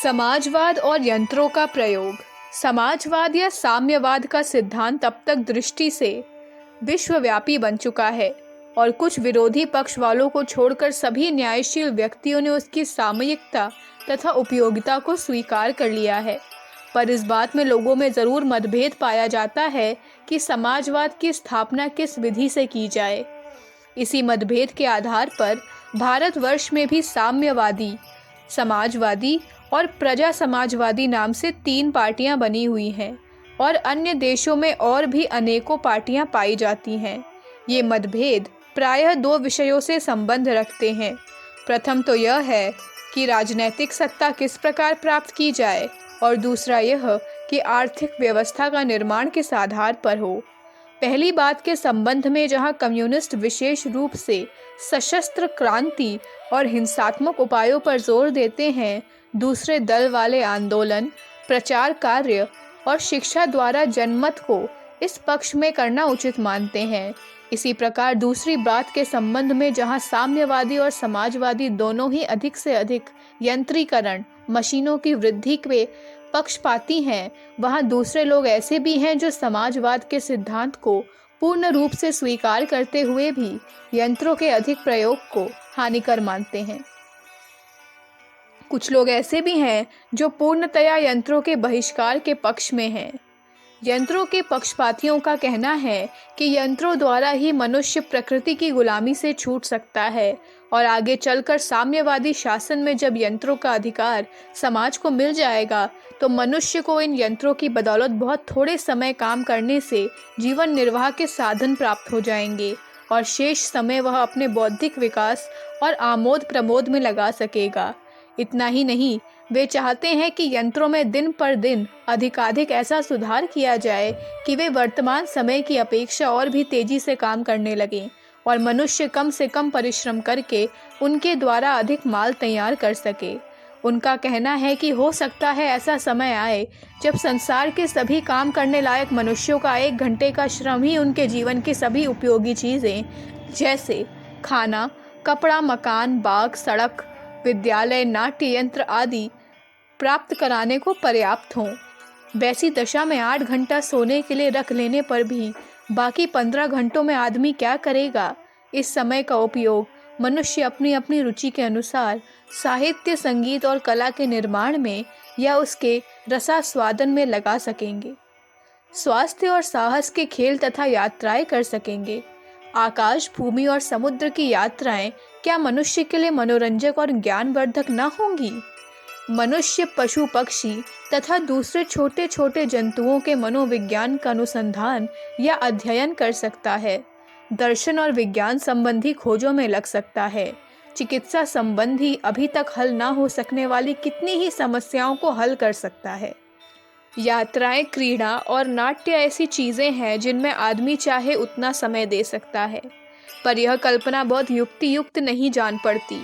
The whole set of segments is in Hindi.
समाजवाद और यंत्रों का प्रयोग। समाजवाद या साम्यवाद का सिद्धांत अब तक दृष्टि से विश्वव्यापी बन चुका है और कुछ विरोधी पक्ष वालों को छोड़कर सभी न्यायशील व्यक्तियों ने उसकी सामयिकता तथा उपयोगिता को स्वीकार कर लिया है। पर इस बात में लोगों में ज़रूर मतभेद पाया जाता है कि समाजवाद की स्थापना किस विधि से की जाए। इसी मतभेद के आधार पर भारतवर्ष में भी साम्यवादी, समाजवादी और प्रजा समाजवादी नाम से 3 पार्टियां बनी हुई हैं और अन्य देशों में और भी अनेकों पार्टियां पाई जाती हैं। ये मतभेद प्रायः 2 विषयों से संबंध रखते हैं। प्रथम तो यह है कि राजनैतिक सत्ता किस प्रकार प्राप्त की जाए और दूसरा यह कि आर्थिक व्यवस्था का निर्माण किस आधार पर हो। पहली बात के संबंध में जहां कम्युनिस्ट विशेष रूप से सशस्त्र क्रांति और हिंसात्मक उपायों पर जोर देते हैं, दूसरे दल वाले आंदोलन, प्रचार कार्य और शिक्षा द्वारा जनमत को इस पक्ष में करना उचित मानते हैं। इसी प्रकार दूसरी बात के संबंध में जहां साम्यवादी और समाजवादी दोनों ही अधिक से अधिक यंत्रीकरण, मशीनों की वृद्धि के पक्षपाती हैं, वहां दूसरे लोग ऐसे भी हैं जो समाजवाद के सिद्धांत को पूर्ण रूप से स्वीकार करते हुए भी यंत्रों के अधिक प्रयोग को हानिकर मानते हैं। कुछ लोग ऐसे भी हैं जो पूर्णतया यंत्रों के बहिष्कार के पक्ष में हैं। यंत्रों के पक्षपातियों का कहना है कि यंत्रों द्वारा ही मनुष्य प्रकृति की गुलामी से छूट सकता है और आगे चलकर साम्यवादी शासन में जब यंत्रों का अधिकार समाज को मिल जाएगा तो मनुष्य को इन यंत्रों की बदौलत बहुत थोड़े समय काम करने से जीवन निर्वाह के साधन प्राप्त हो जाएंगे और शेष समय वह अपने बौद्धिक विकास और आमोद प्रमोद में लगा सकेगा। इतना ही नहीं, वे चाहते हैं कि यंत्रों में दिन पर दिन अधिकाधिक ऐसा सुधार किया जाए कि वे वर्तमान समय की अपेक्षा और भी तेजी से काम करने लगें और मनुष्य कम से कम परिश्रम करके उनके द्वारा अधिक माल तैयार कर सके। उनका कहना है कि हो सकता है ऐसा समय आए जब संसार के सभी काम करने लायक मनुष्यों का 1 घंटे का श्रम ही उनके जीवन की सभी उपयोगी चीज़ें जैसे खाना, कपड़ा, मकान, बाग, सड़क, विद्यालय, नाट्य यंत्र आदि प्राप्त कराने को पर्याप्त हों। वैसी दशा में 8 घंटा सोने के लिए रख लेने पर भी बाकी 15 घंटों में आदमी क्या करेगा? इस समय का उपयोग मनुष्य अपनी अपनी रुचि के अनुसार साहित्य, संगीत और कला के निर्माण में या उसके रसास्वादन में लगा सकेंगे। स्वास्थ्य और साहस के खेल तथा यात्राएं कर सकेंगे। आकाश, भूमि और समुद्र की यात्राएं क्या मनुष्य के लिए मनोरंजक और ज्ञानवर्धक न होंगी? मनुष्य, पशु, पक्षी तथा दूसरे छोटे छोटे जंतुओं के मनोविज्ञान का अनुसंधान या अध्ययन कर सकता है। दर्शन और विज्ञान संबंधी खोजों में लग सकता है। चिकित्सा संबंधी अभी तक हल ना हो सकने वाली कितनी ही समस्याओं को हल कर सकता है। यात्राएं, क्रीड़ा और नाट्य ऐसी चीज़ें हैं जिनमें आदमी चाहे उतना समय दे सकता है, पर यह कल्पना बहुत युक्तियुक्त नहीं जान पड़ती।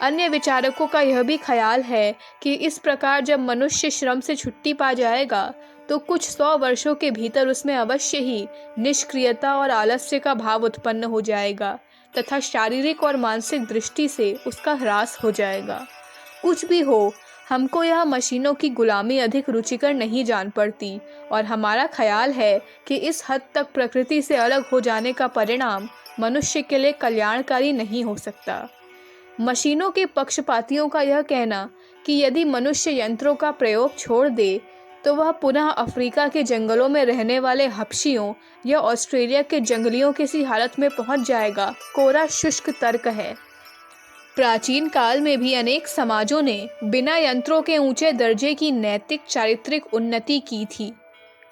अन्य विचारकों का यह भी ख्याल है कि इस प्रकार जब मनुष्य श्रम से छुट्टी पा जाएगा तो कुछ 100 वर्षों के भीतर उसमें अवश्य ही निष्क्रियता और आलस्य का भाव उत्पन्न हो जाएगा तथा शारीरिक और मानसिक दृष्टि से उसका ह्रास हो जाएगा। कुछ भी हो, हमको यह मशीनों की गुलामी अधिक रुचिकर नहीं जान पड़ती और हमारा ख्याल है कि इस हद तक प्रकृति से अलग हो जाने का परिणाम मनुष्य के लिए कल्याणकारी नहीं हो सकता। मशीनों के पक्षपातियों का यह कहना कि यदि मनुष्य यंत्रों का प्रयोग छोड़ दे तो वह पुनः अफ्रीका के जंगलों में रहने वाले हबशियों या ऑस्ट्रेलिया के जंगलियों की सी हालत में पहुंच जाएगा, कोरा शुष्क तर्क है। प्राचीन काल में भी अनेक समाजों ने बिना यंत्रों के ऊंचे दर्जे की नैतिक चारित्रिक उन्नति की थी।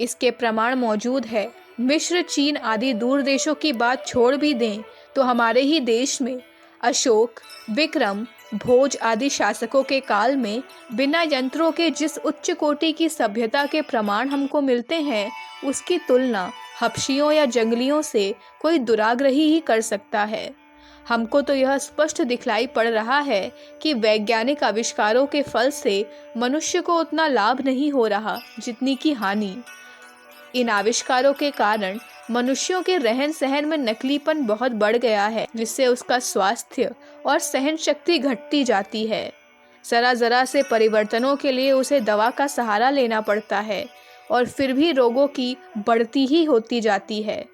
इसके प्रमाण मौजूद है। मिस्र, चीन आदि दूर देशों की बात छोड़ भी दें तो हमारे ही देश में अशोक, विक्रम, भोज आदि शासकों के काल में बिना यंत्रों के जिस उच्च कोटि की सभ्यता के प्रमाण हमको मिलते हैं उसकी तुलना हबशियों या जंगलियों से कोई दुराग्रही ही कर सकता है। हमको तो यह स्पष्ट दिखलाई पड़ रहा है कि वैज्ञानिक आविष्कारों के फल से मनुष्य को उतना लाभ नहीं हो रहा जितनी की हानि। इन आविष्कारों के कारण मनुष्यों के रहन सहन में नकलीपन बहुत बढ़ गया है, जिससे उसका स्वास्थ्य और सहन शक्ति घटती जाती है। ज़रा ज़रा से परिवर्तनों के लिए उसे दवा का सहारा लेना पड़ता है और फिर भी रोगों की बढ़ती ही होती जाती है।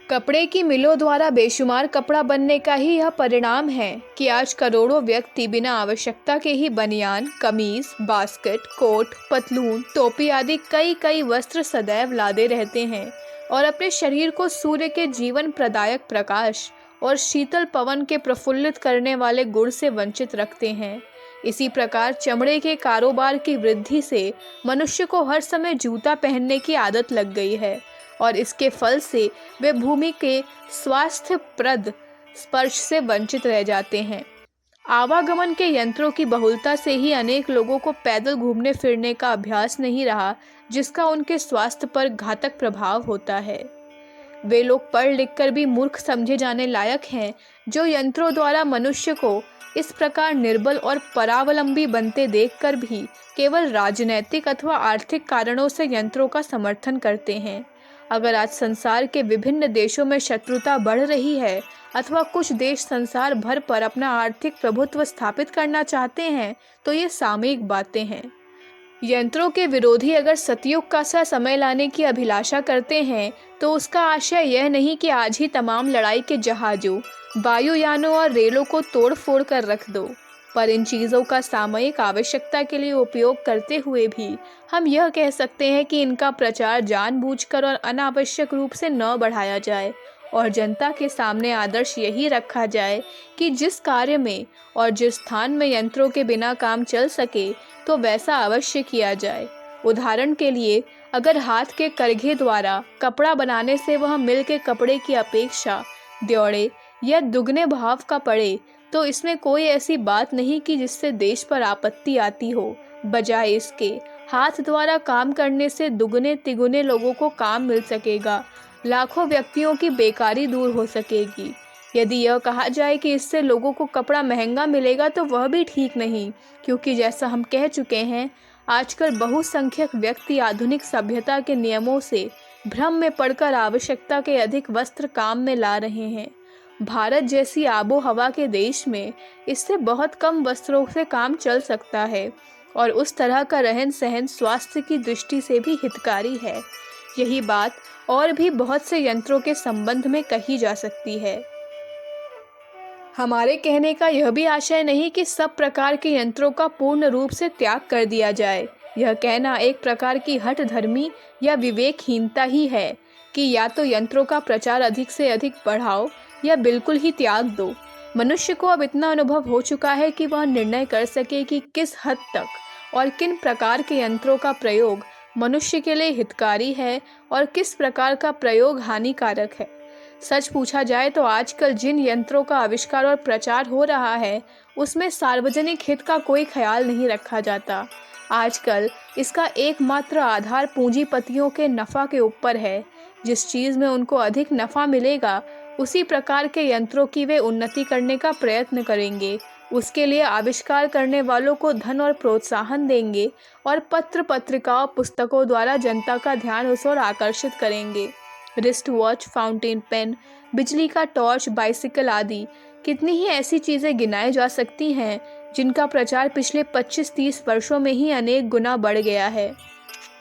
कपड़े की मिलों द्वारा बेशुमार कपड़ा बनने का ही यह परिणाम है कि आज करोड़ों व्यक्ति बिना आवश्यकता के ही बनियान, कमीज, बास्केट, कोट, पतलून, टोपी आदि कई कई वस्त्र सदैव लादे रहते हैं और अपने शरीर को सूर्य के जीवन प्रदायक प्रकाश और शीतल पवन के प्रफुल्लित करने वाले गुण से वंचित रखते हैं। इसी प्रकार चमड़े के कारोबार की वृद्धि से मनुष्य को हर समय जूता पहनने की आदत लग गई है और इसके फल से वे भूमि के स्वास्थ्यप्रद स्पर्श से वंचित रह जाते हैं। आवागमन के यंत्रों की बहुलता से ही अनेक लोगों को पैदल घूमने फिरने का अभ्यास नहीं रहा, जिसका उनके स्वास्थ्य पर घातक प्रभाव होता है। वे लोग पढ़ लिख कर भी मूर्ख समझे जाने लायक हैं, जो यंत्रों द्वारा मनुष्य को इस प्रकार निर्बल और परावलंबी बनते देखकर भी केवल राजनैतिक अथवा आर्थिक कारणों से यंत्रों का समर्थन करते हैं। अगर आज संसार के विभिन्न देशों में शत्रुता बढ़ रही है अथवा कुछ देश संसार भर पर अपना आर्थिक प्रभुत्व स्थापित करना चाहते हैं, तो ये सामयिक बातें हैं। यंत्रों के विरोधी अगर सतयुग का सा समय लाने की अभिलाषा करते हैं, तो उसका आशय यह नहीं कि आज ही तमाम लड़ाई के जहाजों, वायुयानों और रेलों को तोड़ फोड़ कर रख दो, पर इन चीज़ों का सामयिक आवश्यकता के लिए उपयोग करते हुए भी हम यह कह सकते हैं कि इनका प्रचार जानबूझकर और अनावश्यक रूप से न बढ़ाया जाए और जनता के सामने आदर्श यही रखा जाए कि जिस कार्य में और जिस स्थान में यंत्रों के बिना काम चल सके, तो वैसा अवश्य किया जाए। उदाहरण के लिए, अगर हाथ के करघे द्वारा कपड़ा बनाने से वह मिल के कपड़े की अपेक्षा द्योड़े या दुगने भाव का पड़े, तो इसमें कोई ऐसी बात नहीं कि जिससे देश पर आपत्ति आती हो। बजाय इसके हाथ द्वारा काम करने से दुगने तिगुने लोगों को काम मिल सकेगा, लाखों व्यक्तियों की बेकारी दूर हो सकेगी। यदि यह कहा जाए कि इससे लोगों को कपड़ा महंगा मिलेगा, तो वह भी ठीक नहीं, क्योंकि जैसा हम कह चुके हैं, आजकल बहुसंख्यक व्यक्ति आधुनिक सभ्यता के नियमों से भ्रम में पड़कर आवश्यकता के अधिक वस्त्र काम में ला रहे हैं। भारत जैसी आबो हवा के देश में इससे बहुत कम वस्त्रों से काम चल सकता है और उस तरह का रहन सहन स्वास्थ्य की दृष्टि से भी हितकारी है। यही बात और भी बहुत से यंत्रों के संबंध में कही जा सकती है। हमारे कहने का यह भी आशय नहीं कि सब प्रकार के यंत्रों का पूर्ण रूप से त्याग कर दिया जाए। यह कहना एक प्रकार की हठ धर्मी या विवेकहीनता ही है कि या तो यंत्रों का प्रचार अधिक से अधिक बढ़ाओ या बिल्कुल ही त्याग दो। मनुष्य को अब इतना अनुभव हो चुका है कि वह निर्णय कर सके कि किस हद तक और किन प्रकार के यंत्रों का प्रयोग मनुष्य के लिए हितकारी है और किस प्रकार का प्रयोग हानिकारक है। सच पूछा जाए तो आजकल जिन यंत्रों का आविष्कार और प्रचार हो रहा है, उसमें सार्वजनिक हित का कोई ख्याल नहीं रखा जाता। आजकल इसका एकमात्र आधार पूंजीपतियों के नफ़ा के ऊपर है। जिस चीज़ में उनको अधिक नफ़ा मिलेगा, उसी प्रकार के यंत्रों की वे उन्नति करने का प्रयत्न करेंगे। उसके लिए आविष्कार करने वालों को धन और प्रोत्साहन देंगे और पत्र पत्रिकाओं पुस्तकों द्वारा जनता का ध्यान उस ओर आकर्षित करेंगे। रिस्ट वॉच, फाउंटेन पेन, बिजली का टॉर्च, बाइसिकल आदि कितनी ही ऐसी चीज़ें गिनाई जा सकती हैं जिनका प्रचार पिछले 25-30 वर्षों में ही अनेक गुना बढ़ गया है।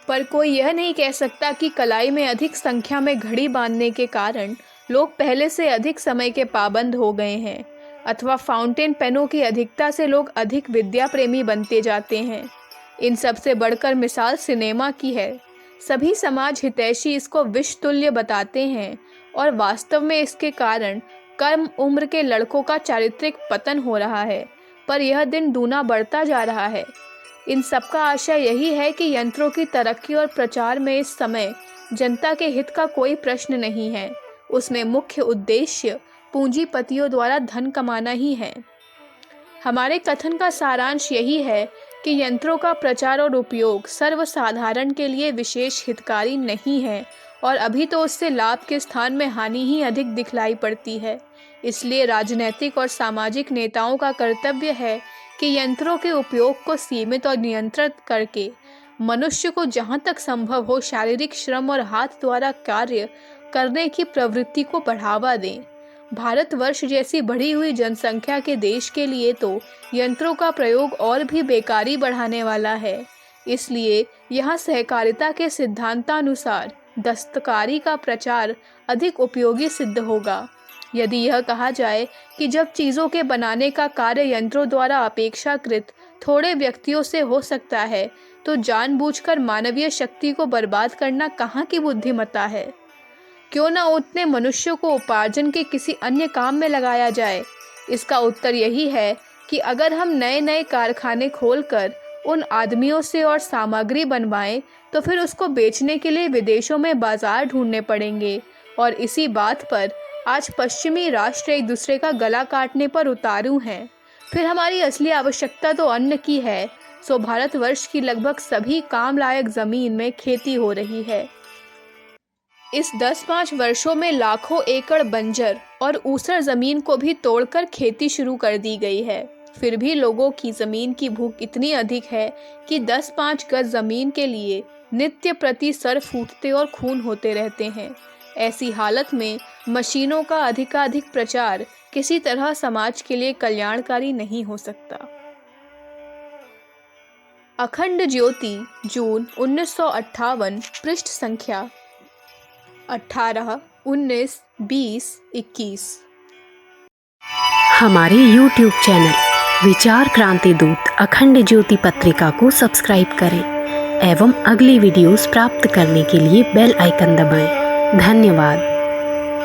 पर कोई यह नहीं कह सकता कि कलाई में अधिक संख्या में घड़ी बांधने के कारण लोग पहले से अधिक समय के पाबंद हो गए हैं, अथवा फाउंटेन पेनों की अधिकता से लोग अधिक विद्या प्रेमी बनते जाते हैं। इन सब से बढ़कर मिसाल सिनेमा की है। सभी समाज हितैषी इसको विषतुल्य बताते हैं और वास्तव में इसके कारण कम उम्र के लड़कों का चारित्रिक पतन हो रहा है, पर यह दिन दूना बढ़ता जा रहा है। इन सब का आशय यही है कि यंत्रों की तरक्की और प्रचार में इस समय जनता के हित का कोई प्रश्न नहीं है। उसमें मुख्य उद्देश्य पूंजीपतियों द्वारा धन कमाना ही है। हमारे कथन का सारांश यही है कि यंत्रों का प्रचार और उपयोग सर्वसाधारण के लिए विशेष हितकारी नहीं है और अभी तो उससे लाभ के स्थान में हानि ही अधिक दिखलाई पड़ती है। इसलिए राजनैतिक और सामाजिक नेताओं का कर्तव्य है कि यंत्रों के उपयोग को सीमित और नियंत्रित करके मनुष्य को जहाँ तक संभव हो शारीरिक श्रम और हाथ द्वारा कार्य करने की प्रवृत्ति को बढ़ावा दें। भारतवर्ष जैसी बढ़ी हुई जनसंख्या के देश के लिए तो यंत्रों का प्रयोग और भी बेकारी बढ़ाने वाला है। इसलिए यहाँ सहकारिता के सिद्धांतानुसार दस्तकारी का प्रचार अधिक उपयोगी सिद्ध होगा। यदि यह कहा जाए कि जब चीज़ों के बनाने का कार्य यंत्रों द्वारा अपेक्षाकृत थोड़े व्यक्तियों से हो सकता है, तो जानबूझकर मानवीय शक्ति को बर्बाद करना कहाँ की बुद्धिमत्ता है। क्यों न उतने मनुष्यों को उपार्जन के किसी अन्य काम में लगाया जाए। इसका उत्तर यही है कि अगर हम नए नए कारखाने खोलकर उन आदमियों से और सामग्री बनवाएं, तो फिर उसको बेचने के लिए विदेशों में बाजार ढूंढने पड़ेंगे। और इसी बात पर आज पश्चिमी राष्ट्र एक दूसरे का गला काटने पर उतारू हैं। फिर हमारी असली आवश्यकता तो अन्न की है। सो भारतवर्ष की लगभग सभी काम लायक जमीन में खेती हो रही है। इस 10-5 वर्षों में लाखों एकड़ बंजर और ऊसर जमीन को भी तोड़कर खेती शुरू कर दी गई है। फिर भी लोगों की जमीन की भूख इतनी अधिक है कि 10-5 गज जमीन के लिए नित्य प्रति सर फूटते और खून होते रहते हैं। ऐसी हालत में मशीनों का अधिकाधिक प्रचार किसी तरह समाज के लिए कल्याणकारी नहीं हो सकता। अखंड ज्योति, जून 1958, पृष्ठ संख्या 18, 19, 20, 21। हमारे YouTube चैनल विचार क्रांति दूत अखंड ज्योति पत्रिका को सब्सक्राइब करें एवं अगली वीडियोस प्राप्त करने के लिए बेल आइकन दबाएं। धन्यवाद।